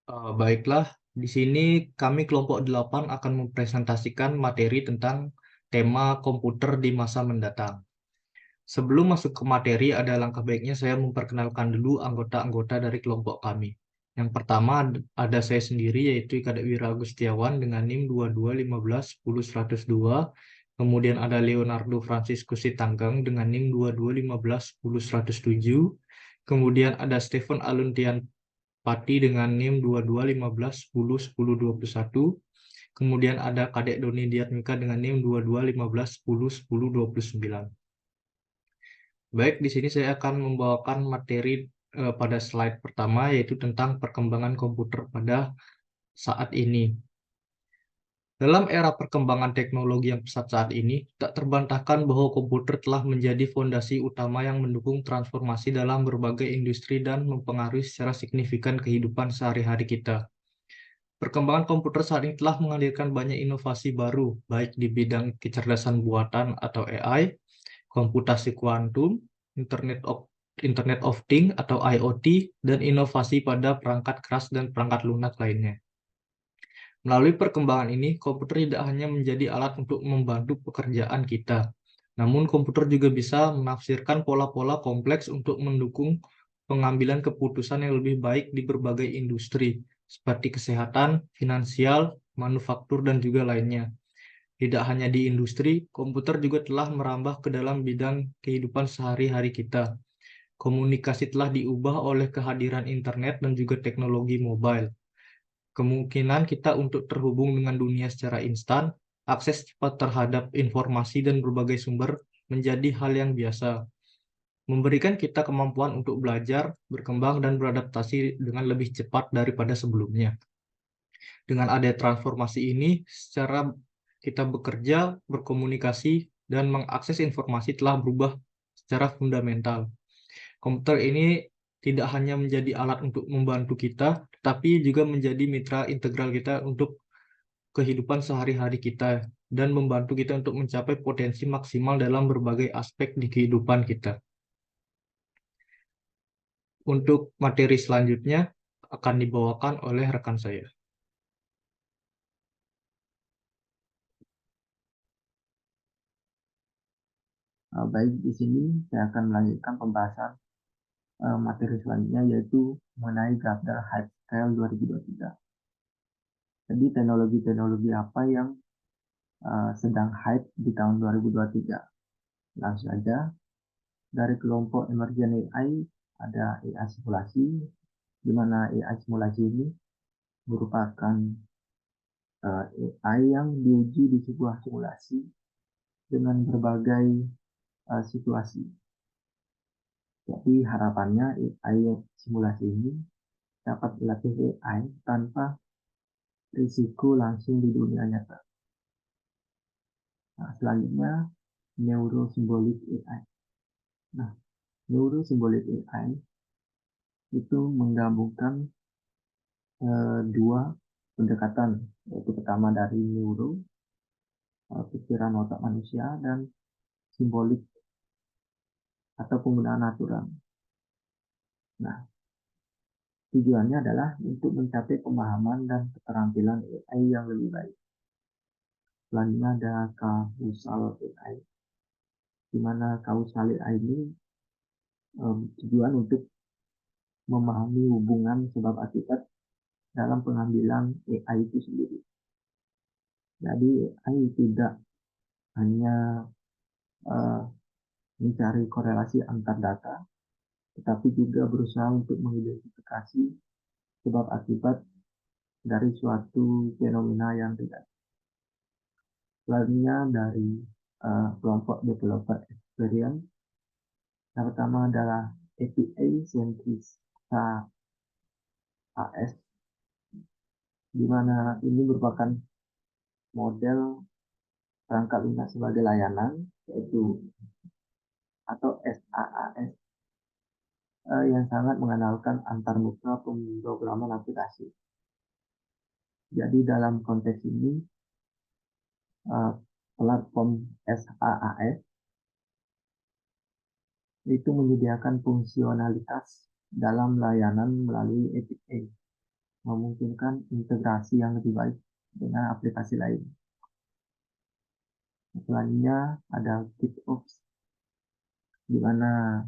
Baiklah, di sini kami kelompok 8 akan mempresentasikan materi tentang tema komputer di masa mendatang. Sebelum masuk ke materi, ada langkah baiknya saya memperkenalkan dulu anggota-anggota dari kelompok kami. Yang pertama ada saya sendiri, yaitu Kadek Wira Agustiawan dengan NIM 2215100102. Kemudian ada Leonardo Franciscus Sitanggang dengan NIM 2215100107. Kemudian ada Stephen Aluntian Pati dengan NIM 2215101021. Kemudian ada Kadek Doni Diatmika dengan NIM 2215101029. Baik, di sini saya akan membawakan materi pada slide pertama, yaitu tentang perkembangan komputer pada saat ini. Dalam era perkembangan teknologi yang pesat saat ini, tak terbantahkan bahwa komputer telah menjadi fondasi utama yang mendukung transformasi dalam berbagai industri dan mempengaruhi secara signifikan kehidupan sehari-hari kita. Perkembangan komputer saat ini telah menghadirkan banyak inovasi baru, baik di bidang kecerdasan buatan atau AI, komputasi kuantum, Internet of Things atau IoT, dan inovasi pada perangkat keras dan perangkat lunak lainnya. Melalui perkembangan ini, komputer tidak hanya menjadi alat untuk membantu pekerjaan kita, namun komputer juga bisa menafsirkan pola-pola kompleks untuk mendukung pengambilan keputusan yang lebih baik di berbagai industri, seperti kesehatan, finansial, manufaktur, dan juga lainnya. Tidak hanya di industri, komputer juga telah merambah ke dalam bidang kehidupan sehari-hari kita. Komunikasi telah diubah oleh kehadiran internet dan juga teknologi mobile. Kemungkinan kita untuk terhubung dengan dunia secara instan, akses cepat terhadap informasi dan berbagai sumber menjadi hal yang biasa, memberikan kita kemampuan untuk belajar, berkembang, dan beradaptasi dengan lebih cepat daripada sebelumnya. Dengan ada transformasi ini, secara kita bekerja, berkomunikasi, dan mengakses informasi telah berubah secara fundamental. Komputer ini tidak hanya menjadi alat untuk membantu kita, tetapi juga menjadi mitra integral kita untuk kehidupan sehari-hari kita dan membantu kita untuk mencapai potensi maksimal dalam berbagai aspek di kehidupan kita. Untuk materi selanjutnya akan dibawakan oleh rekan saya. Baik, di sini saya akan melanjutkan pembahasan materi selanjutnya, yaitu mengenai Garda Hyperscale 2023. Jadi teknologi-teknologi apa yang sedang hype di tahun 2023? Langsung saja, dari kelompok Emergent AI ada AI simulasi, di mana AI simulasi ini merupakan AI yang diuji di sebuah simulasi dengan berbagai situasi. Jadi harapannya AI simulasi ini dapat melatih AI tanpa risiko langsung di dunia nyata. Nah, selanjutnya neurosymbolic AI. Nah, neurosymbolic AI itu menggabungkan dua pendekatan, yaitu pertama dari neuro, pikiran otak manusia, dan simbolik atau penggunaan aturan. Nah, tujuannya adalah untuk mencapai pemahaman dan keterampilan AI yang lebih baik. Selanjutnya ada causal AI, di mana causal AI ini tujuan untuk memahami hubungan sebab akibat dalam pengambilan AI itu sendiri. Jadi AI tidak hanya uh, mencari korelasi antar data, tetapi juga berusaha untuk mengidentifikasi sebab akibat dari suatu fenomena yang tidak. Selanjutnya dari kelompok developer experience, yang pertama adalah API Centrista AS, di mana ini merupakan model perangkat lunak sebagai layanan, yaitu atau SaaS, yang sangat mengandalkan antarmuka pemrograman aplikasi. Jadi dalam konteks ini, platform SaaS itu menyediakan fungsionalitas dalam layanan melalui API, memungkinkan integrasi yang lebih baik dengan aplikasi lain. Selanjutnya ada GitOps, di mana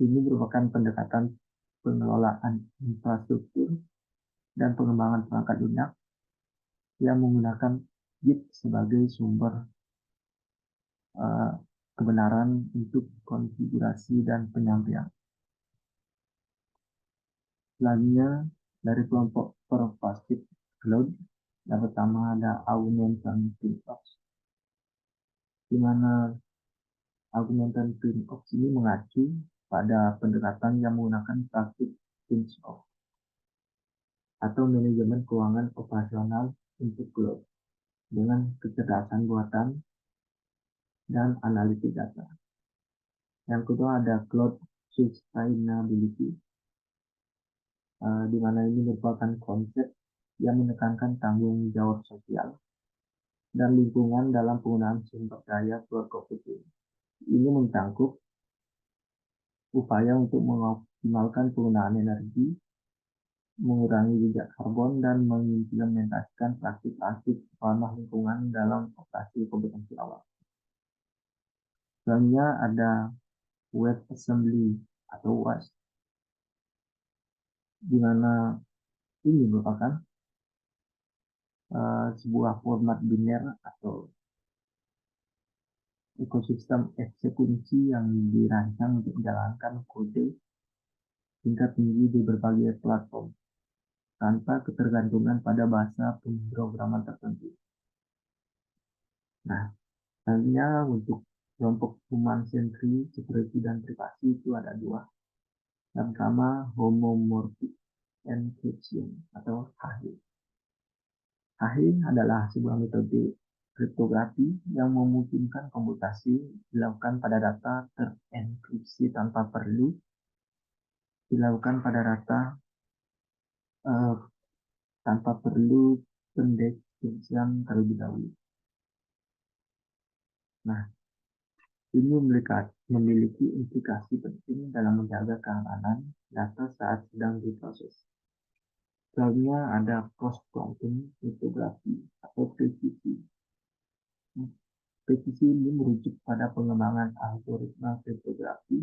ini merupakan pendekatan pengelolaan infrastruktur dan pengembangan perangkat lunak yang menggunakan Git sebagai sumber kebenaran untuk konfigurasi dan penyampaian. Selanjutnya dari kelompok pervasive cloud, yang pertama ada Augmented FinOps, di mana Augmented FinOps ini mengacu pada pendekatan yang menggunakan praktik FinOps atau manajemen keuangan operasional untuk cloud dengan kecerdasan buatan dan analitik data. Yang kedua ada Cloud Sustainability, di mana ini merupakan konsep yang menekankan tanggung jawab sosial dan lingkungan dalam penggunaan sumber daya cloud computing. Ini mencangkup upaya untuk mengoptimalkan penggunaan energi, mengurangi jejak karbon, dan mengimplementasikan praktik-praktik ramah lingkungan dalam operasi kompetensi awal. Selanjutnya ada WebAssembly atau WAS, di mana ini merupakan sebuah format biner atau ekosistem eksekusi yang dirancang untuk menjalankan kode tingkat tinggi di berbagai platform tanpa ketergantungan pada bahasa pemrograman tertentu. Nah, selanjutnya untuk kelompok human centric security dan privasi itu ada dua. Yang pertama homomorphic encryption atau HE. HE adalah sebuah metode kriptografi yang memungkinkan komputasi dilakukan pada data terenkripsi tanpa perlu dilakukan pada data tanpa perlu pendekripsian terlebih dahulu. Nah, ini memiliki implikasi penting dalam menjaga keamanan data saat sedang diproses. Selanjutnya ada post-quantum cryptography atau PQC. PQC ini merujuk pada pengembangan algoritma kriptografi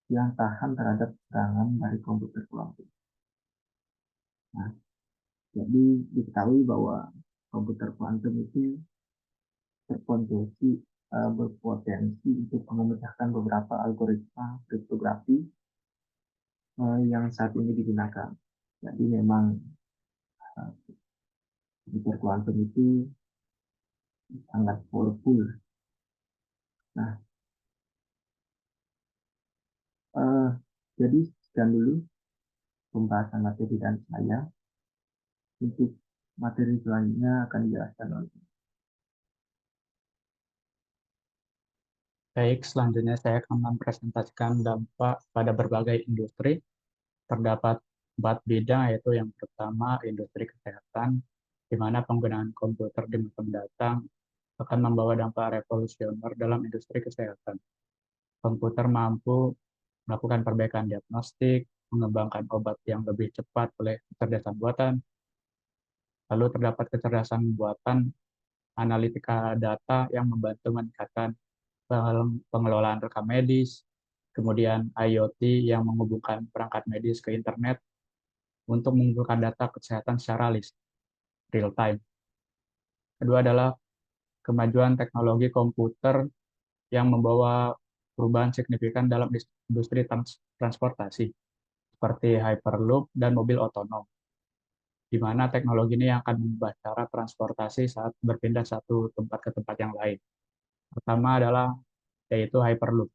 yang tahan terhadap serangan dari komputer kuantum. Nah, jadi diketahui bahwa komputer kuantum itu berpotensi untuk memecahkan beberapa algoritma kriptografi yang saat ini digunakan. Jadi memang komputer kuantum itu sangat powerful. Nah, jadi sekian dulu pembahasan materi dan saya. Untuk materi selanjutnya akan dijelaskan oleh. Baik, selanjutnya saya akan mempresentasikan dampak pada berbagai industri. Terdapat 4 bidang, yaitu yang pertama industri kesehatan, di mana penggunaan komputer di masa mendatang akan membawa dampak revolusioner dalam industri kesehatan. Komputer mampu melakukan perbaikan diagnostik, mengembangkan obat yang lebih cepat oleh kecerdasan buatan. Lalu terdapat kecerdasan buatan analitika data yang membantu meningkatkan pengelolaan rekam medis, kemudian IoT yang menghubungkan perangkat medis ke internet untuk mengumpulkan data kesehatan secara real time. Kedua adalah kemajuan teknologi komputer yang membawa perubahan signifikan dalam industri transportasi, seperti Hyperloop dan mobil otonom, di mana teknologi ini akan mengubah cara transportasi saat berpindah satu tempat ke tempat yang lain. Pertama adalah yaitu Hyperloop,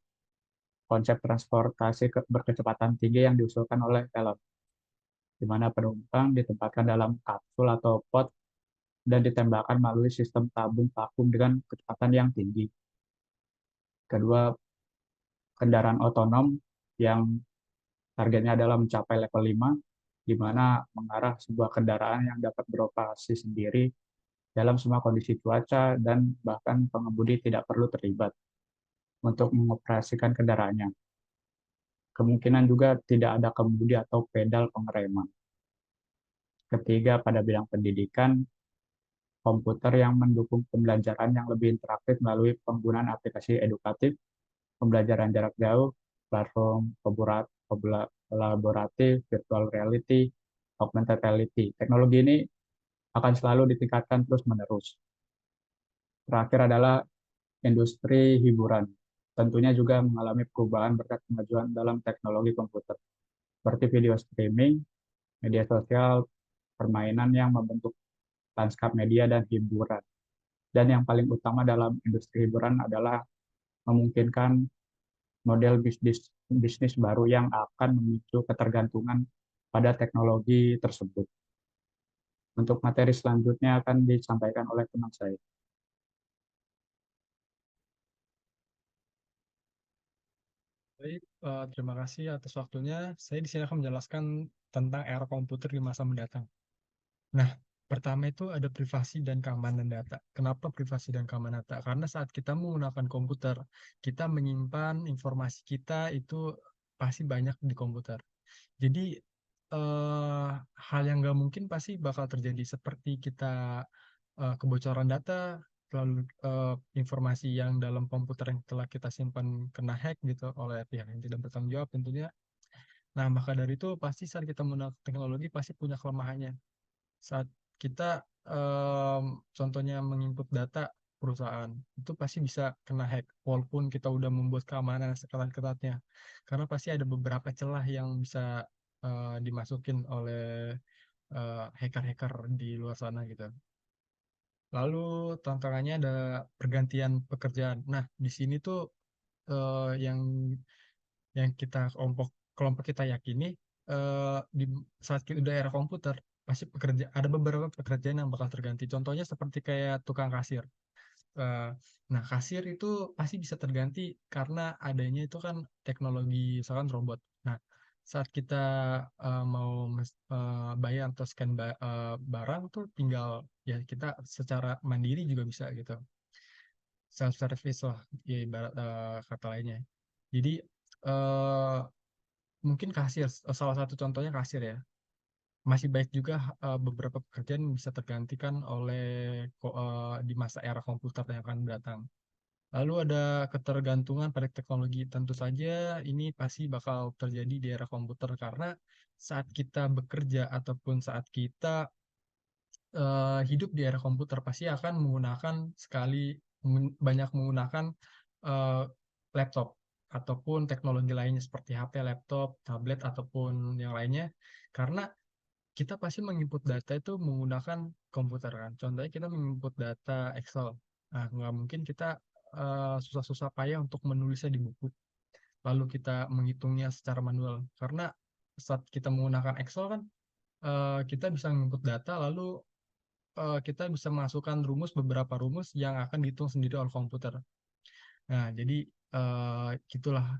konsep transportasi berkecepatan tinggi yang diusulkan oleh Elon, di mana penumpang ditempatkan dalam kapsul atau pod dan ditembakkan melalui sistem tabung vakum dengan kecepatan yang tinggi. Kedua, kendaraan otonom yang targetnya adalah mencapai level 5, di mana mengarah sebuah kendaraan yang dapat beroperasi sendiri dalam semua kondisi cuaca dan bahkan pengemudi tidak perlu terlibat untuk mengoperasikan kendaraannya. Kemungkinan juga tidak ada kemudi atau pedal pengereman. Ketiga, pada bidang pendidikan, komputer yang mendukung pembelajaran yang lebih interaktif melalui penggunaan aplikasi edukatif, pembelajaran jarak jauh, platform kolaboratif, virtual reality, augmented reality. Teknologi ini akan selalu ditingkatkan terus-menerus. Terakhir adalah industri hiburan. Tentunya juga mengalami perubahan berkat kemajuan dalam teknologi komputer, seperti video streaming, media sosial, permainan yang membentuk lanskap media dan hiburan. Dan yang paling utama dalam industri hiburan adalah memungkinkan model bisnis baru yang akan memicu ketergantungan pada teknologi tersebut. Untuk materi selanjutnya akan disampaikan oleh teman saya. Baik, terima kasih atas waktunya. Saya di sini akan menjelaskan tentang era komputer di masa mendatang. Nah, pertama itu ada privasi dan keamanan data. Kenapa privasi dan keamanan data? Karena saat kita menggunakan komputer, kita menyimpan informasi kita itu pasti banyak di komputer. Jadi hal yang nggak mungkin pasti bakal terjadi seperti kita kebocoran data, lalu informasi yang dalam komputer yang telah kita simpan kena hack gitu oleh pihak yang tidak bertanggung jawab tentunya. Nah, maka dari itu pasti saat kita menggunakan teknologi pasti punya kelemahannya. Saat kita contohnya menginput data perusahaan, itu pasti bisa kena hack walaupun kita udah membuat keamanan seketat-ketatnya. Karena pasti ada beberapa celah yang bisa dimasukin oleh hacker-hacker di luar sana gitu. Lalu tantangannya ada pergantian pekerjaan. Nah, di sini tuh yang kita kelompok kita yakini di saat kita udah era komputer pasti ada beberapa pekerjaan yang bakal terganti. Contohnya seperti kayak tukang kasir. Eh, nah, kasir itu pasti bisa terganti karena adanya itu kan teknologi misalkan robot. Nah, saat kita mau bayar atau scan barang tuh tinggal ya kita secara mandiri juga bisa gitu. Self service lah ya ibarat kata lainnya. Jadi eh, mungkin kasir salah satu contohnya kasir ya. Masih baik juga beberapa pekerjaan bisa tergantikan oleh di masa era komputer yang akan datang. Lalu ada ketergantungan pada teknologi. Tentu saja ini pasti bakal terjadi di era komputer karena saat kita bekerja ataupun saat kita hidup di era komputer pasti akan menggunakan banyak menggunakan eh, laptop ataupun teknologi lainnya seperti HP, laptop, tablet ataupun yang lainnya karena kita pasti menginput data itu menggunakan komputer kan. Contohnya kita menginput data Excel. Nah, nggak mungkin kita susah-susah payah untuk menulisnya di buku. Lalu kita menghitungnya secara manual. Karena saat kita menggunakan Excel kan, kita bisa menginput data, lalu kita bisa masukkan beberapa rumus yang akan dihitung sendiri oleh komputer. Nah, jadi itulah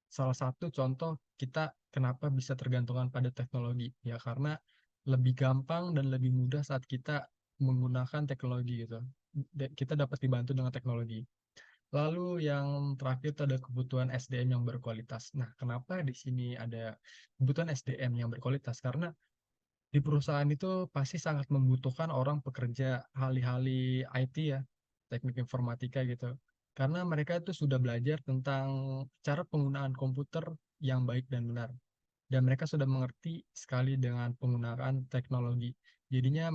salah satu contoh kita kenapa bisa tergantungan pada teknologi. Ya karena lebih gampang dan lebih mudah saat kita menggunakan teknologi gitu. Kita dapat dibantu dengan teknologi. Lalu yang terakhir itu ada kebutuhan SDM yang berkualitas. Nah, kenapa di sini ada kebutuhan SDM yang berkualitas? Karena di perusahaan itu pasti sangat membutuhkan orang pekerja alih-alih IT ya, teknik informatika gitu. Karena mereka itu sudah belajar tentang cara penggunaan komputer yang baik dan benar. Dan mereka sudah mengerti sekali dengan penggunaan teknologi. Jadinya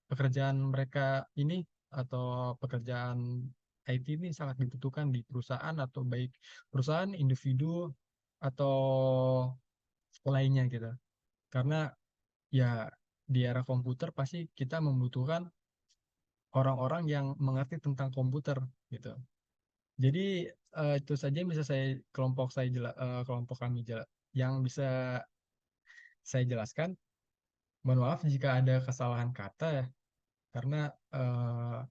pekerjaan mereka ini atau pekerjaan IT ini sangat dibutuhkan di perusahaan atau baik perusahaan, individu, atau lainnya gitu. Karena ya di era komputer pasti kita membutuhkan orang-orang yang mengerti tentang komputer gitu. Jadi itu saja yang bisa kelompok kami yang bisa saya jelaskan. Mohon maaf jika ada kesalahan kata ya, karena eh,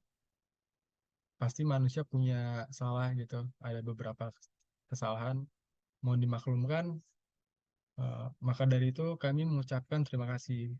pasti manusia punya salah gitu. Ada beberapa kesalahan, mohon dimaklumkan. Maka dari itu kami mengucapkan terima kasih.